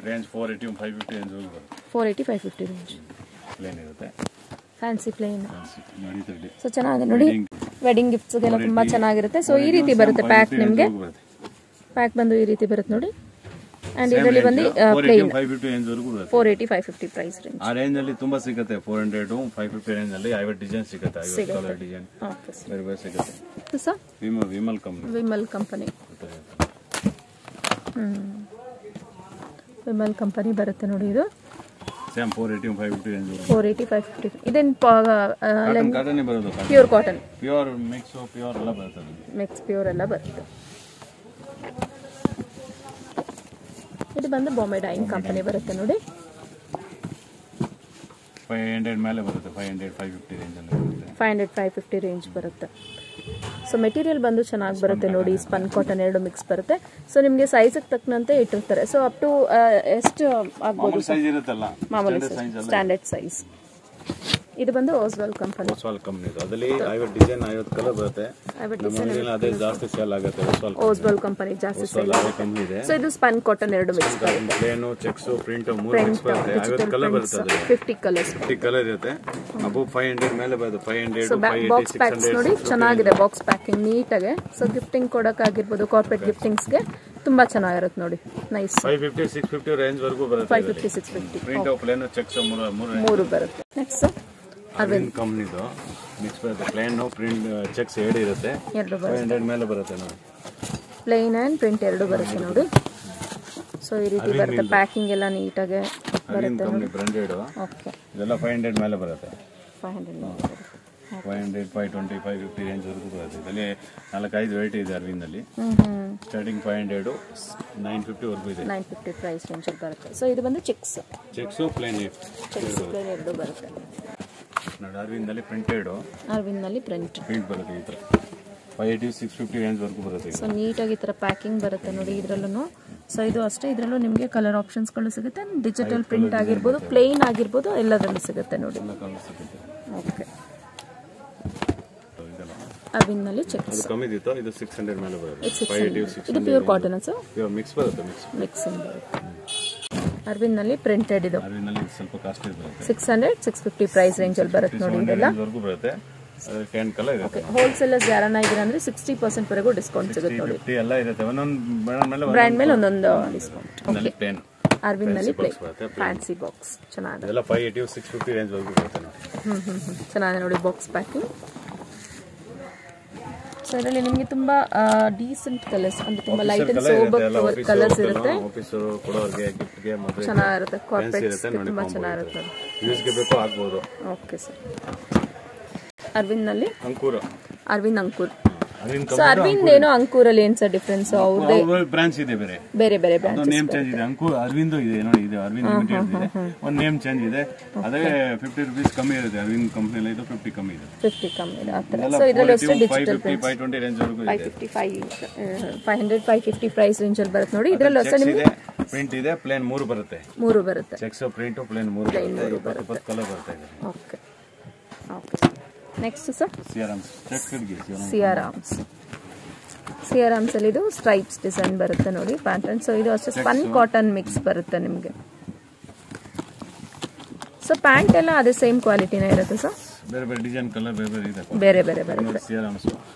ರೇಂಜ್ 480 550 ರೇಂಜ್ ವರೆಗೂ ಬರುತ್ತೆ. 480 550 ರೇಂಜ್. ಪ್ಲೇನ್ ಇರುತ್ತೆ. Fancy plain. ಸೊ ಚೆನ್ನಾಗಿದೆ ನೋಡಿ. ವೆಡ್ಡಿಂಗ್ ಗಿಫ್ಟ್ಸ್ಗೆಲ್ಲ ತುಂಬಾ ಚೆನ್ನಾಗಿರುತ್ತೆ. ಸೊ ಈ ರೀತಿ ಬರುತ್ತೆ ಪ್ಯಾಕ್. ನಿಮಗೆ ಪ್ಯಾಕ್ ಬಂದು ಈ ರೀತಿ ಬರುತ್ತೆ ನೋಡಿ. ಅಂಡ್ ಇದರಲ್ಲಿ ಬಂದು ಪ್ಲೇನ್ 550 ರೇಂಜ್ ವರೆಗೂ ಬರುತ್ತೆ. 480 550 ಪ್ರೈಸ್ ರೇಂಜ್. ಆ ರೇಂಜ್ ಅಲ್ಲಿ ತುಂಬಾ ಸಿಗುತ್ತೆ. 400 550 ರೇಂಜ್ ಅಲ್ಲಿ 50 ಡಿಸೈನ್ ಸಿಗುತ್ತೆ. 50 ಕಲರ್ ಡಿಸೈನ್ ಬೇರೆ ಬೇರೆ ಸಿಗುತ್ತೆ. Sir Vimal company. Vimal company ಬರುತ್ತೆ ನೋಡಿ. ಇದು ಸೇಮ್ 480 550 ರೇಂಜ್. 480 550. ಇದೇನು ಕಾಟನ್ ಬರೋದು. Pure cotton. Pure mix pure ಎಲ್ಲ ಬರುತ್ತೆ. ಮಿಕ್ಸ್ ಪ್ಯೂರ್ ಎಲ್ಲ ಬರುತ್ತೆ. ಇದು ಬಂದು ಬಾಂಬೆ ಡೈಯಿಂಗ್ ಕಂಪನಿ ಬರುತ್ತೆ ನೋಡಿ. 500 ಮೇಲೆ ಬರುತ್ತೆ. 500 550 ರೇಂಜ್ ಅಲ್ಲಿ ಬರುತ್ತೆ. 500 550 ರೇಂಜ್ ಬರುತ್ತೆ. ಸೊ ಮೆಟೀರಿಯಲ್ ಬಂದು ಚೆನ್ನಾಗಿ ಬರುತ್ತೆ ನೋಡಿ. ಸ್ಪನ್ ಕಾಟನ್ ಎರಡು ಮಿಕ್ಸ್ ಬರುತ್ತೆ. ಸೊ ನಿಮಗೆ ಸೈಜ್ಗೆ ತಕ್ಕಂತೆ ಇಟ್ಟಿರ್ತಾರೆ. ಸೊ ಅಪ್ ಟು ಎಷ್ಟು ಆಗ್ಬೋದು? ಮಾಮೂಲಿ ಸ್ಟ್ಯಾಂಡರ್ಡ್ ಸೈಜ್. ಇದು ಬಂದು ಓಸ್ವಾಲ್ ಕಂಪನಿ. ಅದರಲ್ಲಿ 50 ಡಿಸೈನ್ 50 ಕಲರ್ ಬರುತ್ತೆ. ಅದೇ ಜಾಸ್ತಿ ಸೇಲ್ ಆಗುತ್ತೆ. ಓಸ್ವಾಲ್ ಕಂಪನಿ ಜಾಸ್ತಿ ಸೇಲ್ ಆಗುತ್ತೆ. ಸೊ ಇದು ಸ್ಪನ್ ಕಾಟನ್ ಎರಡು ಮಿಕ್ಸ್ ಬರುತ್ತೆ. ಪ್ಲೇನ್ ಚೆಕ್ಸ್ ಪ್ರಿಂಟ್ 3 ಮಿಕ್ಸ್ ಬರುತ್ತೆ. 50 ಕಲರ್ ಬರುತ್ತೆ. 50 ಕಲರ್ಸ್. 50 ಕಲರ್ ಇರುತ್ತೆ. ಅಬೋ 500 ಮೇಲೆ ಬರುತ್ತೆ. 500 ಸೊ ಬಾಕ್ಸ್ ಪ್ಯಾಕ್ಸ್ ನೋಡಿ ಚೆನ್ನಾಗಿದೆ. ಬಾಕ್ಸ್ ಪ್ಯಾಕಿಂಗ್ ನೀಟಾಗೆ. ಸೊ ಗಿಫ್ಟಿಂಗ್ ಕೊಡೋಕ್ಕಾಗಿರ್ಬೋದು, ಕಾರ್ಪೊರೇಟ್ ಗಿಫ್ಟಿಂಗ್ಸ್ಗೆ ತುಂಬಾ ಚೆನ್ನಾಗಿರುತ್ತೆ ನೋಡಿ. ನೈಸ್. 550 650 ರೇಂಜ್ ವರೆಗೂ ಬರುತ್ತೆ. 550 650 ಪ್ರಿಂಟ್ ಪ್ಲೇನ್ ಚೆಕ್ಸ್ 3 ಬರುತ್ತೆ. ನೆಕ್ಸ್ಟ್ ಅರವಿಂದ್ ಕಂಪನಿದು ಮಿಕ್ಸ್ ಬರುತ್ತೆ. ಪ್ಲೇನ್ ಪ್ರಿಂಟ್ ಚೆಕ್ಸ್ 2 ಇರುತ್ತೆ. 500 ಮೇಲೆ ಬರುತ್ತೆ ನೋಡಿ. ಪ್ಲೇನ್ ಅಂಡ್ ಪ್ರಿಂಟ್ ಎರಡು ಬರುತ್ತೆ ನೋಡಿ. ಸೊ ಈ ರೀತಿ ಬರುತ್ತೆ. ಪ್ಯಾಕಿಂಗ್ ಎಲ್ಲ ನೀಟಾಗೆ ಬರುತ್ತೆ ನೋಡಿ. ಬ್ರಾಂಡೆಡ್. ಓಕೆ. ಇದೆಲ್ಲ 500 ಮೇಲೆ ಬರುತ್ತೆ. 500 500 520 550 ರೇಂಜ್ ವರೆಗೂ ಬರುತ್ತೆ. ಇದರಲ್ಲಿ 4-5 ವೆರೈಟಿ ಇದೆ ಅರವಿಂದ್ ಅಲ್ಲಿ. ಸ್ಟಾರ್ಟಿಂಗ್ 500 950 ವರೆಗೂ ಇದೆ. 950 ಪ್ರೈಸ್ ರೇಂಜ್ ಬರುತ್ತೆ. ಸೊ ಇದು ಬಂದು ಚೆಕ್ಸ್ ಪ್ಲೇನ್ ಚೆಕ್ಸ್ ಪ್ಲೇನ್ ಎರಡು ಬರುತ್ತೆ. ನೋಡಿ ಅರವಿಂದಲ್ಲಿ ಪ್ರಿಂಟೆಡ್ ಅರವಿಂದ್ನಲ್ಲಿ ಪ್ರಿಂಟ್ ಬರುತ್ತೆ ಈ ಥರ 580 650 ರೇಂಜ್ ವರೆಗೂ ಬರುತ್ತೆ. ಸೊ ನೀಟಾಗಿ ಈ ಥರ ಪ್ಯಾಕಿಂಗ್ ಬರುತ್ತೆ ನೋಡಿ ಇದರಲ್ಲೂ. ಸೊ ಇದು ಅಷ್ಟೇ, ಇದರಲ್ಲೂ ನಿಮಗೆ ಕಲರ್ ಆಪ್ಷನ್ಸ್ಗಳು ಸಿಗುತ್ತೆ. ಡಿಜಿಟಲ್ ಪ್ರಿಂಟ್ ಆಗಿರ್ಬೋದು, ಪ್ಲೇನ್ ಆಗಿರ್ಬೋದು, ಎಲ್ಲದರಲ್ಲೂ ಸಿಗುತ್ತೆ ನೋಡಿ. ಓಕೆ, ಅರವಿಂದ್ನಲ್ಲಿ ಚೆಕ್ಸ್ ಕಮ್ಮಿ ಇತ್ತು, ಇದು 600 ಮೇಲೆ ಬರುತ್ತೆ. ಇದು pure cotton sir, pure mix ಬರುತ್ತೆ. ಮಿಕ್ಸಿಂಗ್ ಬರುತ್ತೆ. ಅರವಿಂದ್ನಲ್ಲಿ ಪ್ರಿಂಟೆಡ್ ಇದು ಅರವಿಂದ್ನಲ್ಲಿ ಸ್ವಲ್ಪ ಕಾಸ್ಟ್ಲಿ ಬರುತ್ತೆ. 600 650 ಪ್ರೈಸ್ ರೇಂಜ್ ಅಲ್ಲಿ ಬರುತ್ತೆ ನೋಡಿ. ಇದೆಲ್ಲ ಬರುತ್ತೆ. ಟೆನ್ ಕಲರ್ ಇರುತ್ತೆ. ಹೋಲ್ಸೇಲರ್ಸ್ ಯಾರನ್ನ ಇದ್ದೀರಾ ಅಂದ್ರೆ 60% ವರೆಗೂ ಡಿಸ್ಕೌಂಟ್ ಸಿಗುತ್ತೆ ನೋಡಿ. 50 ಎಲ್ಲ ಇರುತ್ತೆ. ಒಂದೊಂದು ಬ್ರ್ಯಾಂಡ್ ಮೇಲೆ ಒಂದೊಂದು ಡಿಸ್ಕೌಂಟ್. ಓಕೆ, ಪ್ಲೇನ್ ಅರವಿಂದ್ನಲ್ಲಿ ಪ್ಲೇನ್ ಫ್ಯಾನ್ಸಿ ಬಾಕ್ಸ್ ಚೆನ್ನಾಗಿದೆ. ಇದೆಲ್ಲ 580 650 ರೇಂಜ್ ವರೆಗೂ ಬರುತ್ತೆ ನೋಡಿ. ಚೆನ್ನಾಗಿದೆ ನೋಡಿ ಬಾಕ್ಸ್ ಪ್ಯಾಕಿಂಗ್. ಸೊ ಇದರಲ್ಲಿ ನಿಮಗೆ ತುಂಬಾ ಡೀಸೆಂಟ್ ಕಲರ್ಸ್ ಅಂದ್ರೆ ತುಂಬಾ ಲೈಟ್ ಅಂಡ್ ಸೋಬರ್ ಕಲರ್ಸ್ ಇರುತ್ತೆ. ಆಫೀಸ್ ಕೊಡೋರಿಗೆ ಗಿಫ್ಟ್ ಗೆ ಮತ್ತೆ ಚೆನ್ನಾಗಿರುತ್ತೆ. ಕಾರ್ಪೊರೇಟ್ಸ್ ತುಂಬಾ ಚೆನ್ನಾಗಿರುತ್ತೆ. ಯೂಸ್ ಗೆ ಬೇಕು ಆಗ್ಬೋದು. Okay sir. ಅರವಿಂದ್ನಲ್ಲಿ ಅರವಿಂದ್ ಅಂಕೂರ್. ಸೊ ಅರವಿಂದ್ ಏನೋ ಅಂಕೂರಲ್ಲಿ ಏನ್ ಸರ್ ಡಿಫರೆನ್ಸ್? ಅವ್ರದೇ ಬ್ರಾಂಚ್ ಇದೆ, ಬೇರೆ ಬ್ರಾಂಚ್. ನೇಮ್ ಚೇಂಜ್ ಇದೆ. ಅಂಕೂರ್ ಅರವಿಂದ್ ಇದೆ ನೋಡಿ, ಇದು ಅರವಿಂದ್ ಲಿಮಿಟೆಡ್ ಇದೆ. ಒಂದು ನೇಮ್ ಚೇಂಜ್ ಇದೆ. ಅದೇ 50 ರೂಪೀಸ್ ಕಮ್ಮಿ ಇರುತ್ತೆ. ಅರವಿಂದ್ ಕಂಪನಿ ಇದು 50 ಕಮ್ಮಿ ಇದೆ. 50 ಕಮ್ಮಿ ಇದೆ ಆ ತರ. ಸೊ ಇದರಲ್ಲಿ ಅಷ್ಟೇ ಡಿಜಿಟಲ್ 520 ರೇಂಜ್ ವರೆಗೂ ಇದೆ. 500 550 ಪ್ರೈಸ್ ರೇಂಜ್ ಅಲ್ಲಿ ಬರುತ್ತೆ ನೋಡಿ. ಇದರಲ್ಲಿ ಅಷ್ಟೇ ನಿಮಗೆ ಪ್ರಿಂಟ್ ಇದೆ. ಪ್ಲೇನ್ 3 ಬರುತ್ತೆ. ಚೆಕ್ಸ್ ಪ್ರಿಂಟ್ ಪ್ಲೇನ್ 3 ಬರುತ್ತೆ. 20 ಕಲರ್ ಬರುತ್ತೆ. Okay okay. Next sir Siyaram's ಅಲ್ಲಿ ಇದು ಸ್ಟ್ರೈಪ್ಸ್ ಡಿಸೈನ್ ಬರುತ್ತೆ ನೋಡಿ ಪ್ಯಾಟರ್ನ್. ಸೊ ಇದು ಅಷ್ಟೇ ಸ್ಪನ್ ಕಾಟನ್ ಮಿಕ್ಸ್ ಬರುತ್ತೆ ನಿಮಗೆ. ಸೊ ಪ್ಯಾಂಟ್ ಎಲ್ಲ ಅದೇ ಸೇಮ್ ಕ್ವಾಲಿಟಿನೇ ಇರುತ್ತೆ ಸರ್? ಬೇರೆ ಡಿಸೈನ್ ಕಲರ್ ಬೇರೆ ಬರುತ್ತೆ. ಸಿಯಾರಾಮ್ಸ್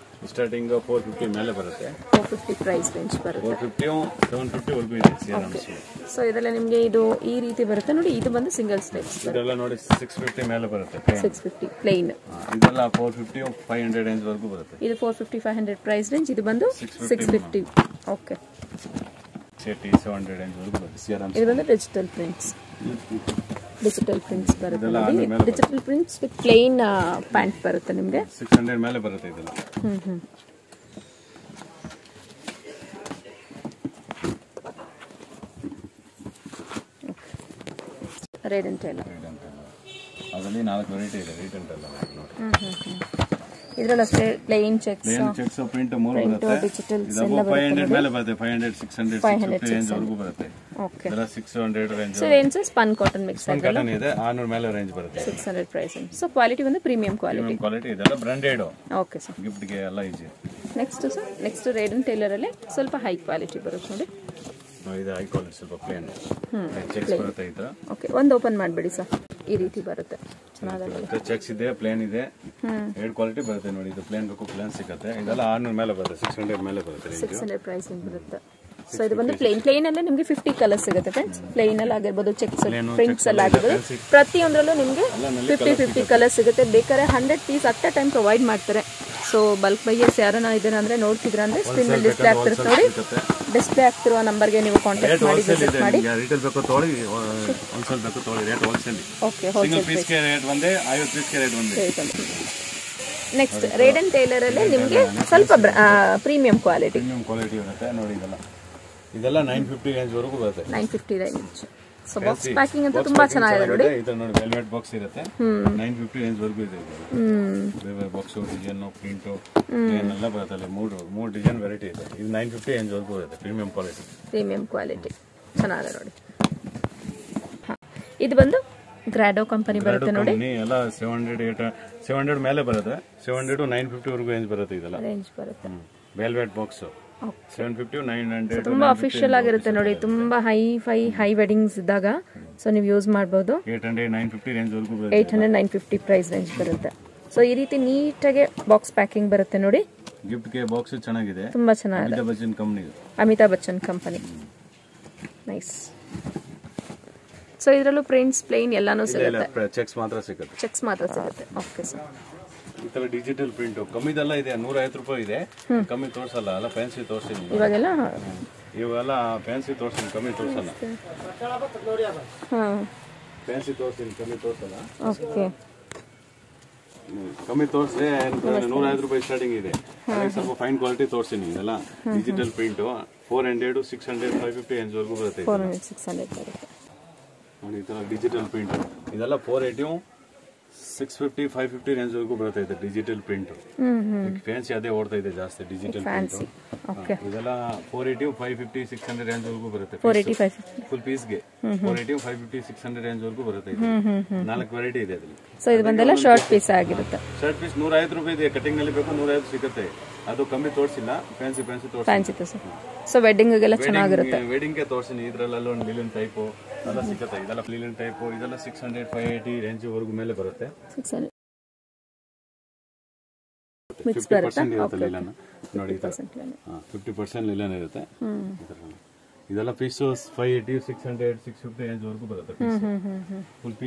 ಸ್ಟಾರ್ಟಿಂಗ್ 450 ಮೇಲೆ ಬರುತ್ತೆ. 450 ಪ್ರೈಸ್ ರೇಂಜ್ ಬರುತ್ತೆ. 450 750 ವರೆಗೂ ಇದೆ ಸಿಯಾರಾಮ್ಸ್. ಸೊ ಇದೆಲ್ಲ ನಿಮಗೆ ಇದು ಈ ರೀತಿ ಬರುತ್ತೆ ನೋಡಿ. ಇದು ಬಂದು ಸಿಂಗಲ್ ಸ್ಟೆಪ್ಸ್. ಇದೆಲ್ಲ ನೋಡಿ 650 ಮೇಲೆ ಬರುತ್ತೆ. 650 ಪ್ಲೇನ್. ಇದೆಲ್ಲ 450 500 ರೇಂಜ್ ವರೆಗೂ ಬರುತ್ತೆ. ಇದು 450 500 ಪ್ರೈಸ್ ರೇಂಜ್. ಇದು ಬಂದು 650. ಓಕೆ, 700 ರೇಂಜ್ ವರೆಗೂ ಬರುತ್ತೆ ಸಿಯಾರಾಮ್ಸ್. ಇದು ಬಂದು ಡಿಜಿಟಲ್ ಪ್ರಿಂಟ್ಸ್ ಬರುತ್ತೆ. Digital prints with plane pant ಬರುತ್ತೆ ನಿಮಗೆ. 600 ಮೇಲೆ ಬರುತ್ತೆ ಇದೆಲ್ಲ. ರೆಡ್ ಅಂಡ್ ಟೈಲರ್ ಅದರಲ್ಲಿ 4 ವೆರೈಟಿ ಇದೆ. ರೆಡ್ ಅಂಡ್ ಟೈಲರ್ ಇದರಲ್ಲಿ ಅಷ್ಟೇ ಪ್ಲೇನ್ ಚೆಕ್ಸ್ ಪ್ರಿಂಟ್ 3 ಬರುತ್ತೆ. ಡಿಜಿಟಲ್ಸ್ ಎಲ್ಲ 500 ಮೇಲೆ ಬರುತ್ತೆ. 500 600 650 ರೇಂಜ್ ವರೆಗೂ ಬರುತ್ತೆ. ಓಕೆ, ಇದರ 600 range. So range spun cotton mix cotton ಇದೆ. 600 ಮೇಲೆ ರೇಂಜ್ ಬರುತ್ತೆ. 600 ಪ್ರೈಸ್. ಸೊ ಕ್ವಾಲಿಟಿ ಬಂದು ಪ್ರೀಮಿಯಂ ಕ್ವಾಲಿಟಿ. ಇದೆಲ್ಲ ಬ್ರಾಂಡೆಡ್. Okay sir. ಗಿಫ್ಟ್ ಗೆ ಎಲ್ಲ easy. Next sir, next red and tailor ಅಲ್ಲಿ ಸ್ವಲ್ಪ ಹೈ ಕ್ವಾಲಿಟಿ ಬರುತ್ತೆ ನೋಡಿ. ಇದು ಹೈ ಕ್ವಾಲಿಟಿ ಸ್ವಲ್ಪ ಪ್ಲೇನ್ ಚೆಕ್ಸ್ ಬರುತ್ತೆ ಈ ತರ. ಓಕೆ, ಒಂದು ಓಪನ್ ಮಾಡಬೇಡಿ ಸರ್. ಈ ರೀತಿ ಬರುತ್ತೆ. ಚೆನ್ನಾಗಿದೆ. ಚೆಕ್ಸ್ ಇದೆ, ಪ್ಲೇನ್ ಇದೆ. 2 ಕ್ವಾಲಿಟಿ ಬರುತ್ತೆ ನೋಡಿ. ಇದು ಪ್ಲೇನ್ ಬೇಕು, ಪ್ಲೇನ್ ಸಿಗುತ್ತೆ. ಇದೆಲ್ಲ 600 ಮೇಲೆ ಬರುತ್ತೆ. 600 ಮೇಲೆ ಬರುತ್ತೆ. 600 ಪ್ರೈಸ್ ಬರುತ್ತೆ. ಸೊ ಇದು ಬಂದು ಪ್ಲೇನ್ ಅಲ್ಲೇ ನಿಮಗೆ 50 ಕಲರ್ ಸಿಗುತ್ತೆ ಫ್ರೆಂಡ್ಸ್. ಪ್ಲೇನ್ ಅಲ್ಲಿ ಆಗಿರ್ಬೋದು, ಚೆಕ್ಸ್ ಪ್ರಿಂಟ್ಸ್ ಅಲ್ಲಿ ಆಗಿರ್ಬೋದು, ಪ್ರತಿಯೊಂದರಲ್ಲೂ ನಿಮಗೆ 50 ಕಲರ್ ಸಿಗುತ್ತೆ. ಬೇಕಾದ್ರೆ 100 piece at a time provide ಮಾಡ್ತಾರೆ. ಸೊ ಬಲ್ಕ್ ಬೈಯರ್ಸ್ ಯಾರನ್ನ ಇದ್ದೀರಾ ಅಂದ್ರೆ ನೋಡ್ತಿದ್ರ ಅಂದ್ರೆ ಸ್ಕ್ರೀನ್ ಮೇಲೆ ಡಿಸ್ಪ್ಲೇ ಆಗ್ತಿರುತ್ತೆ ನೋಡಿ. ಡಿಸ್ಪ್ಲೇ ಆಗ್ತಿರುವ ನಂಬರ್ಗೆ ನೀವು ಕಾಂಟ್ಯಾಕ್ಟ್ ಮಾಡಿ ವಿಸಿಟ್ ಮಾಡಿ. ರಿಟೇಲ್ ಬೇಕು ತಗೊಳ್ಳಿ, ಹೋಲ್ಸೇಲ್ ಬೇಕು ತಗೊಳ್ಳಿ. Rate wholesale. Okay, wholesale piece ಗೆ ರೇಟ್ ಒಂದೇ, 50 ಪೀಸ್ ಗೆ ರೇಟ್ ಒಂದೇ. ನೆಕ್ಸ್ಟ್ ರೆಡ್ ಅಂಡ್ ಟೈಲರ್ ಅಲ್ಲಿ ನಿಮಗೆ ಸ್ವಲ್ಪ ಪ್ರೀಮಿಯಂ ಕ್ವಾಲಿಟಿ ಇರುತ್ತೆ ನೋಡಿ. ಇದೆಲ್ಲ 950 ರೇಂಜ್ ವರೆಗೂ ಬರುತ್ತೆ. 950 ರೇಂಜ್. ಸೊ ಬಾಕ್ಸ್ ಪ್ಯಾಕಿಂಗ್ ಅಂತ ತುಂಬಾ ಚೆನ್ನಾಗಿದೆ ನೋಡಿ. ಇದು ನೋಡಿ ವೆಲ್ವೆಟ್ ಬಾಕ್ಸ್ ಇರುತ್ತೆ. 950 ರೇಂಜ್ ವರೆಗೂ ಇದೆ. ಬೇರೆ ಬಾಕ್ಸ್ ಡಿಸೈನ್ ಪ್ರಿಂಟ್ ಎಲ್ಲ ಬರುತ್ತೆ. 3 ಡಿಸೈನ್ ವೆರೈಟಿ ಇದೆ. ಇದು 950 ರೇಂಜ್ ವರೆಗೂ ಇದೆ. ಪ್ರೀಮಿಯಂ ಕ್ವಾಲಿಟಿ ಚೆನ್ನಾಗಿದೆ ನೋಡಿ. ಇದು ಬಂದು ಗ್ರಾಡೋ ಕಂಪನಿ ಬರುತ್ತೆ ನೋಡಿ. ಎಲ್ಲ 700 ಮೇಲೆ ಬರುತ್ತೆ. 700 to 950 ವರೆಗೂ ರೇಂಜ್ ಬರುತ್ತೆ. ಇದೆಲ್ಲ ರೇಂಜ್ ಬರುತ್ತೆ. ವೆಲ್ವೆಟ್ ಬಾಕ್ಸ್ 750 900 ತುಂಬಾ ಅಫಿಷಿಯಲ್ ಆಗಿರುತ್ತೆ ನೋಡಿ. ತುಂಬಾ ಹೈ ವೆಡ್ಡಿಂಗ್ಸ್ ಇದ್ದಾಗ ಸೊ ನೀವು ಯೂಸ್ ಮಾಡಬಹುದು. 800 950 ರೇಂಜ್ ವರೆಗೂ ಬರುತ್ತೆ. 800 950 ಪ್ರೈಸ್ ರೇಂಜ್ ಬರುತ್ತೆ. ಸೊ ಈ ರೀತಿ ನೀಟಾಗಿ ಬಾಕ್ಸ್ ಪ್ಯಾಕಿಂಗ್ ಬರುತ್ತೆ ನೋಡಿ. ಗಿಫ್ಟ್ ಗೆ ಬಾಕ್ಸ್ ಚೆನ್ನಾಗಿದೆ. ತುಂಬಾ ಚೆನ್ನಾಗಿದೆ. Amitabh Bachchan company. Nice. So ಇದರಲ್ಲೂ ಪ್ರಿಂಟ್ಸ್ ಪ್ಲೇನ್ ಎಲ್ಲಾನು ಸಿಗುತ್ತೆ. ಚೆಕ್ಸ್ ಮಾತ್ರ ಸಿಗುತ್ತೆ. Okay sir. ಈ ತರ ಡಿಜಿಟಲ್ ಪ್ರಿಂಟ್ ಕಮ್ಮಿದೆಲ್ಲ ಇದೆ. 150 ರೂಪಾಯಿ ಇದೆ. ಕಮ್ಮಿ ತೋರಿಸಲ್ಲ. ಅಲ್ಲ ಫ್ಯಾನ್ಸಿ ತೋರಿಸ್ತೀನಿ. ಇವೆಲ್ಲ ಫ್ಯಾನ್ಸಿ ತೋರಿಸ್ತೀನಿ, ಕಮ್ಮಿ ತೋರಿಸಲ್ಲ. ಫ್ಯಾನ್ಸಿ ತೋರಿಸ್ತೀನಿ, ಕಮ್ಮಿ ತೋರಿಸಲ್ಲ. ಓಕೆ, ಕಮ್ಮಿ ತೋರಿಸಿದ್ರೆ 150 ರೂಪಾಯಿ ಸ್ಟಾರ್ಟಿಂಗ್ ಇದೆ. ಸ್ವಲ್ಪ ಫೈನ್ ಕ್ವಾಲಿಟಿ ತೋರಿಸ್ತೀನಿ. ಇದೆಲ್ಲ ಡಿಜಿಟಲ್ ಪ್ರಿಂಟ್ 400 600 550 ರೇಂಜ್ ವರೆಗೂ ಬರುತ್ತೆ. 400 600 ಬರುತ್ತೆ ನೋಡಿ. ಈ ತರ ಡಿಜಿಟಲ್ ಪ್ರಿಂಟ್ ಇದೆಲ್ಲ 480 650 550 ರೇಂಜ್ ವರೆಗೂ ಬರುತ್ತೆ ಇದು ಡಿಜಿಟಲ್ ಪ್ರಿಂಟ್. ಫ್ಯಾನ್ಸಿ ಅದೇ ಓಡ್ತಾ ಇದೆ ಜಾಸ್ತಿ ಡಿಜಿಟಲ್ ಪ್ರಿಂಟ್. ಇದೆಲ್ಲ 480 550 600 ರೇಂಜ್ ವರೆಗೂ ಬರುತ್ತೆ. 480 550 ಫುಲ್ ಪೀಸ್ ಗೆ 480 550 600 ರೇಂಜ್ ವರೆಗೂ ಬರುತ್ತೆ. ನಾಲ್ಕು ವೆರೈಟಿ ಇದೆ ಅದರಲ್ಲಿ. ಸೊ ಇದು ಬಂದೆಲ್ಲ ಶಾರ್ಟ್ ಪೀಸ್ ಆಗಿರುತ್ತೆ. ಶಾರ್ಟ್ ಪೀಸ್ 150 ರೂಪಾಯಿ ಇದೆ. ಕಟಿಂಗ್ ನಲ್ಲಿ ಬೇಕು 150 ಸಿಗುತ್ತೆ. ಅದು ಕಮ್ಮಿ ತೋರಿಸಿಲ್ಲ. ಫ್ಯಾನ್ಸಿ ತೋರಿಸಿ. ಸೊ ವೆಡ್ಡಿಂಗ್ ಗೆಲ್ಲ ಚೆನ್ನಾಗಿರುತ್ತೆ. ವೆಡ್ಡಿಂಗ್ ಗೆ ತೋರಿಸಿನಿ. ಇದರಲ್ಲ ಒಂದು ಲಿಲನ್ ಟೈಪ್ ಎಲ್ಲ ಸಿಗುತ್ತೆ. ಇದೆಲ್ಲ ಲಿಲನ್ ಟೈಪ್ ಇದೆಲ್ಲ 600 580 ರೇಂಜ್ ವರೆಗೂ ಮೇಲೆ ಬರುತ್ತೆ. 600 ಮಿಕ್ಸ್ ಬರುತ್ತೆ. 50% ಇರುತ್ತೆ ಲಿಲನ್ ನೋಡಿ. 50% ಲಿಲನ್ ಇರುತ್ತೆ. ಇದೆಲ್ಲ ಪೀಸ್ 580 600 650 ರೇಂಜ್ ವರೆಗೂ ಬರುತ್ತೆ. ಫುಲ್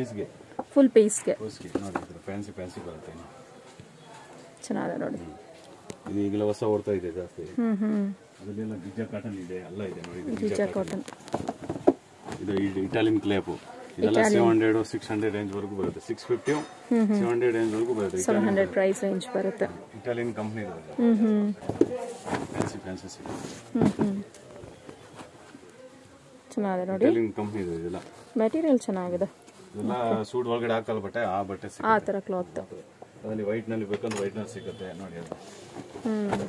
ಪೀಸ್ಗೆ ನೋಡಿ. ಫ್ಯಾನ್ಸಿ ಬರುತ್ತೆ. ಚೆನ್ನಾಗಿದೆ ನೋಡಿ. ಇದು ಈಗಲೇ ಹೊಸ ಓಡ್ತಾ ಇದೆ ಜಾಸ್ತಿ. ಅದರಲ್ಲೆಲ್ಲ ಗಿಜ್ಜಾ ಕಾಟನ್ ಇದೆ. ಎಲ್ಲ ಇದೆ ನೋಡಿ. ಗಿಜ್ಜಾ ಕಾಟನ್ ಇದು ಇಟಾಲಿಯನ್ ಕ್ಲೇಪ್. ಇದೆಲ್ಲ 700 600 ರೇಂಜ್ ವರೆಗೂ ಬರುತ್ತೆ. 650 700 ರೇಂಜ್ ವರೆಗೂ ಬರುತ್ತೆ. 700 ಪ್ರೈಸ್ ರೇಂಜ್ ಬರುತ್ತೆ. ಇಟಾಲಿಯನ್ ಕಂಪನಿ ಇದೆ. ಫ್ಯಾನ್ಸಿ ಚೆನ್ನಾಗಿದೆ ನೋಡಿ. ಇಟಾಲಿಯನ್ ಕಂಪನಿ ಇದೆ. ಇದೆಲ್ಲ ಮೆಟೀರಿಯಲ್ ಚೆನ್ನಾಗಿದೆ. ಇದೆಲ್ಲ ಸೂಟ್ ಒಳಗಡೆ ಹಾಕಲ್ಲ ಬಟ್ಟೆ. ಆ ಬಟ್ಟೆ ಆ ತರ ಕ್ಲಾತ್. ಅದರಲ್ಲಿ ವೈಟ್ ನಲ್ಲಿ ಬೇಕಂದ್ರೆ ವೈಟ್ ನಲ್ಲಿ ಸಿಗುತ್ತೆ ನೋಡಿ. ಅದು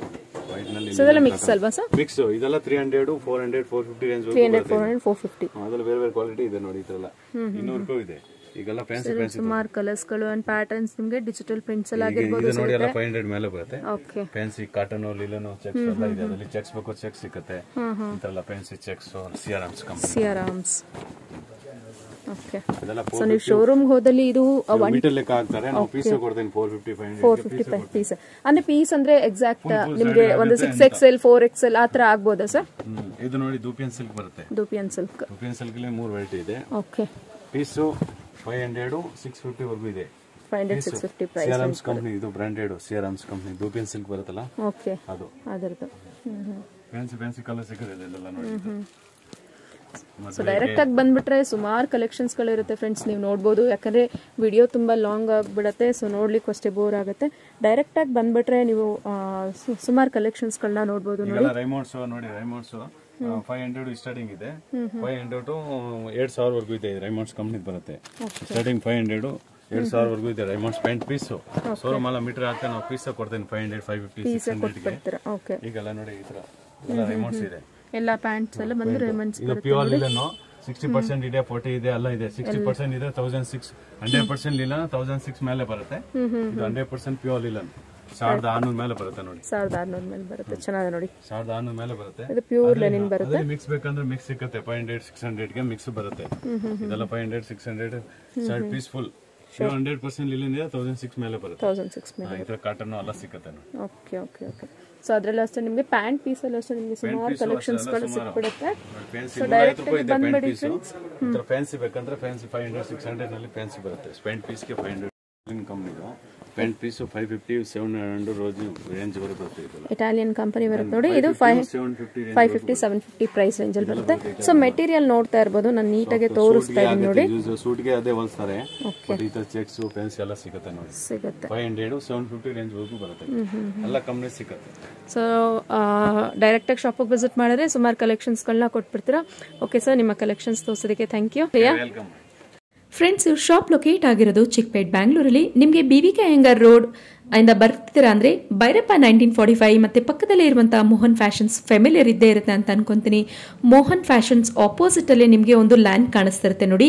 ವೈಟ್ ನಲ್ಲಿ ಇದೆಲ್ಲ ಮಿಕ್ಸ್ ಅಲ್ವಾ ಸರ್? ಮಿಕ್ಸ್. ಇದೆಲ್ಲ 300 400 450 ರೇಂಜ್ 300 400 450. ಅದರಲ್ಲಿ ಬೇರೆ ಕ್ವಾಲಿಟಿ ಇದೆ ನೋಡಿ. ಇದೆಲ್ಲ 200 ರೂಪಾಯಿ ಇದೆ. ಈಗೆಲ್ಲ ಫ್ಯಾನ್ಸಿ ಸುಮಾರು ಕಲರ್ಸ್ ಗಳು ಅಂಡ್ ಪ್ಯಾಟರ್ನ್ಸ್ ನಿಮಗೆ ಡಿಜಿಟಲ್ ಪ್ರಿಂಟ್ಸ್ ಎಲ್ಲ ಆಗಿರಬಹುದು. ಇದು ನೋಡಿ ಎಲ್ಲ 500 ಮೇಲೆ ಬರುತ್ತೆ. Okay. Fancy cotton linen checks ಎಲ್ಲ ಇದೆ. ಅದರಲ್ಲಿ ಚೆಕ್ಸ್ ಬೇಕು ಚೆಕ್ಸ್ ಸಿಗುತ್ತೆ. ಇದೆಲ್ಲ fancy checks CRMs company. CRMs okay. So ನೀವು ಶೋರೂಮ್ ಹೋದಲ್ಲಿ ಇದು ಮೀಟರ್ ಲೆಕ್ಕ ಹಾಕ್ತಾರೆ. ನಾವು ಪೀಸ್ ಕೊಡ್ತೀನಿ 450 ಪೀಸ್. ಅಂದ್ರೆ ಪೀಸ್ ಅಂದ್ರೆ ಎಕ್ಸಾಕ್ಟ್ ನಿಮಗೆ ಒಂದು 6XL 4XL ಆ ತರ ಆಗ್ಬೋದಾ ಸರ್? ಇದು ನೋಡಿ ದೂಪಿಯನ್ ಸಿಲ್ಕ್ ಬರುತ್ತೆ. ದೂಪಿಯನ್ ಸಿಲ್ಕ್ ಅಲ್ಲಿ 3 ವೆರೈಟಿ ಇದೆ. ಓಕೆ. ಪೀಸ್ 500 650 ವರೆಗೂ ಇದೆ. 500 650 ಪ್ರೈಸ್. ಸಿಆರ್ಎಮ್ಸ್ ಕಂಪನಿ ಇದು ಬ್ರಾಂಡೆಡ್ ಸಿಆರ್ಎಮ್ಸ್ ಕಂಪನಿ. ದೂಪಿಯನ್ ಸಿಲ್ಕ್ ಬರುತ್ತಲ್ಲ. ಓಕೆ. ಅದು ಅದರದ್ದು ಫ್ಯಾನ್ಸಿ ಕಲರ್ ಸಿಗುತ್ತೆ. ಇದೆಲ್ಲ ನೋಡಿ. ಸೊ ಡೈರೆಕ್ಟ್ ಆಗಿ ಬಂದ್ಬಿಟ್ರೆ ಸುಮಾರು ಕಲೆಕ್ಷನ್ಸ್ ಗಳು ಇರುತ್ತೆ ಫ್ರೆಂಡ್ಸ್. ನೀವು ನೋಡ್ಬೋದು. ಯಾಕಂದ್ರೆ ವಿಡಿಯೋ ತುಂಬಾ ಲಾಂಗ್ ಆಗ್ಬಿಡತ್ತೆ. ಸೊ ನೋಡ್ಲಿಕ್ಕೆ ಅಷ್ಟೇ ಬೋರ್ ಆಗುತ್ತೆ. ಡೈರೆಕ್ಟ್ ಆಗಿ ಬಂದ್ಬಿಟ್ರೆ ನೀವು ಸುಮಾರು ಕಲೆಕ್ಷನ್ಸ್ ಗಳನ್ನ ನೋಡ್ಬೋದು. ನೋಡಿ ರೈಮೋಟ್ಸ್ ನೋಡಿ. ರೈಮೋಟ್ಸ್ 500 ಸ್ಟಾರ್ಟಿಂಗ್ ಇದೆ. 500 to 2000 ವರೆಗೂ ಇದೆ. ರೈಮೋಟ್ಸ್ ಕಂಪನಿ ಬರುತ್ತೆ. ಸ್ಟಾರ್ಟಿಂಗ್ 500 2000 ವರೆಗೂ ಇದೆ. ರೈಮೋಟ್ಸ್ ಪ್ಯಾಂಟ್ ಪೀಸ್ ಶೋರೂಮ್ ಅಲ್ಲ ಮೀಟರ್ ಹಾಕಿ ನಾವು ಪೀಸ್ ಕೊಡ್ತೇನೆ. 500 550 600 ಈಗೆಲ್ಲ ನೋಡಿ ಈ ತರ ಎಲ್ಲ ರೈಮೋಟ್ಸ್ ಇದೆ. ಎಲ್ಲ ಪ್ಯಾಂಟ್ಸ್ ಎಲ್ಲ ಬಂದು ರೈಮಂಡ್ಸ್ ಇದು ಪ್ಯೂರ್ ಲಿಲನ್ 60% ಇದೆ 40 ಇದೆ ಎಲ್ಲ ಇದೆ. 60% ಇದೆ 1600 100% ಲಿಲನ್ 1600 ಮೇಲೆ ಬರುತ್ತೆ. ಇದು 100% ಪ್ಯೂರ್ ಲಿಲನ್ 1600 ಮೇಲೆ ಬರುತ್ತೆ ನೋಡಿ. 1600 ಮೇಲೆ ಬರುತ್ತೆ. ಚೆನ್ನಾಗಿದೆ ನೋಡಿ. 1600 ಮೇಲೆ ಬರುತ್ತೆ. ಇದು ಪ್ಯೂರ್ ಲಿನನ್ ಬರುತ್ತೆ. ಮಿಕ್ಸ್ ಬೇಕಂದ್ರೆ ಮಿಕ್ಸ್ ಸಿಗುತ್ತೆ. 500 600 ಗೆ ಮಿಕ್ಸ್ ಬರುತ್ತೆ. ಇದೆಲ್ಲ 500 600 ಶರ್ಟ್ ಪೀಸ್ ಫುಲ್ 100% ಲಿಲನ್ ಇದೆ. 1600 ಮೇಲೆ ಬರುತ್ತೆ. 1600 ಮೇಲೆ ಈ ತರ ಕಾಟನ್ ಎಲ್ಲ ಸಿಗುತ್ತೆ ನೋಡಿ. Okay okay okay. ಸೊ ಅದ್ರಲ್ಲಿ ಅಷ್ಟೇ ನಿಮಗೆ ಪ್ಯಾಂಟ್ ಪೀಸ್ ಅಲ್ಲಿ ಅಷ್ಟೇ ನಿಮಗೆ ಸುಮಾರು ಕಲೆಕ್ಷನ್ಸ್ ಗಳು ಸಿಕ್ಬಿಡುತ್ತೆ. ಸೊ ಡೈರೆಕ್ಟ್ ಆಗಿ ಬಂದ್ಬಿಡಿ ಫ್ರೆಂಡ್ಸ್. ಫ್ಯಾನ್ಸಿ ಬೇಕಂದ್ರೆ ಫ್ಯಾನ್ಸಿ 500 600 ನಲ್ಲಿ ಫ್ಯಾನ್ಸಿ ಬರುತ್ತೆ. ಪ್ಯಾಂಟ್ ಪೀಸ್ ಗೆ 500 ಕಂಪನಿ ಪ್ಯಾಂಟ್ ಪೀಸ್ 550 700 ರೇಂಜ್ ಬರುತ್ತೆ. ಇಟಾಲಿಯನ್ ಕಂಪನಿ ಬರುತ್ತೆ ನೋಡಿ. ಇದು 550 750 ಪ್ರೈಸ್ ರೇಂಜ್ ಅಲ್ಲಿ ಬರುತ್ತೆ. ಸೊ ಮೆಟೀರಿಯಲ್ ನೋಡ್ತಾ ಇರಬಹುದು. ನಾನು ನೀಟಾಗಿ ತೋರಿಸ್ತಾ ಇದ್ದೀನಿ ನೋಡಿ. ಸೂಟ್ ಗೆ ಅದೇ ಹೊಲಿಸ್ತಾರೆ. ಬಟ್ ಈ ತರ ಚೆಕ್ಸ್ ಫ್ಯಾನ್ಸಿ ಎಲ್ಲ ಸಿಗುತ್ತೆ ನೋಡಿ. ಸಿಗುತ್ತೆ 500 750 ರೇಂಜ್ ವರೆಗೂ ಬರುತ್ತೆ. ಎಲ್ಲ ಕಂಪನಿ ಸಿಗುತ್ತೆ. ಸೊ ಡೈರೆಕ್ಟ್ ಆಗಿ ಶಾಪಿಗೆ ವಿಸಿಟ್ ಮಾಡಿದ್ರೆ ಸುಮಾರು ಕಲೆಕ್ಷನ್ಸ್ ಗಳನ್ನ ಕೊಟ್ಬಿಡ್ತೀರಾ. ಓಕೆ ಸರ್, ನಿಮ್ಮ ಕಲೆಕ್ಷನ್ಸ್ ತೋರಿಸೋದಕ್ಕೆ ಥ್ಯಾಂಕ್ ಯು. ವೆಲ್ಕಮ್. ಫ್ರೆಂಡ್ಸ್, ಇವ್ರ ಶಾಪ್ ಲೊಕೇಟ್ ಆಗಿರೋದು ಚಿಕ್ಕಪೇಟ್ ಬ್ಯಾಂಗ್ಳೂರಲ್ಲಿ. ನಿಮಗೆ BVK ಅಯ್ಯಂಗಾರ್ ರೋಡ್ ಇಂದ ಬರ್ತೀರಾ ಅಂದ್ರೆ ಭೈರಪ್ಪ 1945 ಮತ್ತೆ ಪಕ್ಕದಲ್ಲೇ ಇರುವಂತಹ ಮೋಹನ್ ಫ್ಯಾಷನ್ಸ್ ಫೆಮಿಲಿಯರ್ ಇದ್ದೇ ಇರುತ್ತೆ ಅಂತ ಅನ್ಕೊಂತೀನಿ. ಮೋಹನ್ ಫ್ಯಾಷನ್ಸ್ ಆಪೋಸಿಟ್ ಅಲ್ಲೇ ನಿಮಗೆ ಒಂದು ಲ್ಯಾಂಡ್ ಕಾಣಿಸ್ತಿರುತ್ತೆ ನೋಡಿ.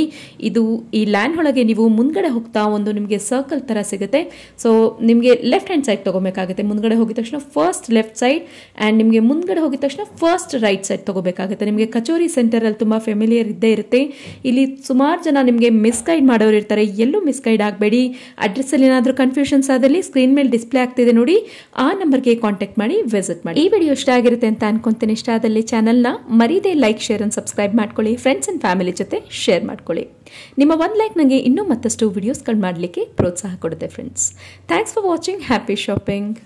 ಇದು ಈ ಲ್ಯಾಂಡ್ ಒಳಗೆ ನೀವು ಮುಂದ್ಗಡೆ ಹೋಗ್ತಾ ಒಂದು ನಿಮಗೆ ಸರ್ಕಲ್ ತರ ಸಿಗುತ್ತೆ. ಸೊ ನಿಮಗೆ ಲೆಫ್ಟ್ ಹ್ಯಾಂಡ್ ಸೈಡ್ ತಗೋಬೇಕಾಗುತ್ತೆ. ಮುಂದ್ಗಡೆ ಹೋಗಿದ ತಕ್ಷಣ ಫಸ್ಟ್ ಲೆಫ್ಟ್ ಸೈಡ್ ಅಂಡ್ ನಿಮಗೆ ಮುಂದ್ಗಡೆ ಹೋಗಿದ ತಕ್ಷಣ ಫಸ್ಟ್ ರೈಟ್ ಸೈಡ್ ತಗೋಬೇಕಾಗುತ್ತೆ. ನಿಮಗೆ ಕಚೋರಿ ಸೆಂಟರ್ ಅಲ್ಲಿ ತುಂಬಾ ಫೆಮಿಲಿಯರ್ ಇದ್ದೇ ಇರುತ್ತೆ. ಇಲ್ಲಿ ಸುಮಾರು ಜನ ನಿಮಗೆ ಮಿಸ್ಗೈಡ್ ಮಾಡೋರು ಇರ್ತಾರೆ. ಎಲ್ಲೂ ಮಿಸ್ಗೈಡ್ ಆಗಬೇಡಿ. ಅಡ್ರೆಸ್ ಅಲ್ಲಿ ಏನಾದರೂ ಕನ್ಫ್ಯೂಷನ್ಸ್ ಆದಲ್ಲಿ ಸ್ಕ್ರೀನ್ ಮೇಲೆ ಡಿಸ್ಪ್ಲೇ ಆಗ್ತಿದೆ ನೋಡಿ, ಆ ನಂಬರ್ಗೆ ಕಾಂಟ್ಯಾಕ್ಟ್ ಮಾಡಿ ವಿಸಿಟ್ ಮಾಡಿ. ಈ ವಿಡಿಯೋ ಇಷ್ಟ ಆಗಿರುತ್ತೆ ಅಂತ ಅನ್ಕೊಂತೀನಿ. ಇಷ್ಟ ಆದಲ್ಲಿ ಚಾನಲ್ನ ಮರೀದೆ ಲೈಕ್ ಶೇರ್ ಅಂಡ್ ಸಬ್ಸ್ಕ್ರೈಬ್ ಮಾಡ್ಕೊಳ್ಳಿ. ಫ್ರೆಂಡ್ಸ್ ಅಂಡ್ ಫ್ಯಾಮಿಲಿ ಜೊತೆ ಶೇರ್ ಮಾಡ್ಕೊಳ್ಳಿ. ನಿಮ್ಮ ಒಂದು ಲೈಕ್ ನನಗೆ ಇನ್ನೂ ಮತ್ತಷ್ಟು ವಿಡಿಯೋಸ್ಗಳು ಮಾಡಲಿಕ್ಕೆ ಪ್ರೋತ್ಸಾಹ ಕೊಡುತ್ತೆ friends. Thanks for watching. Happy shopping.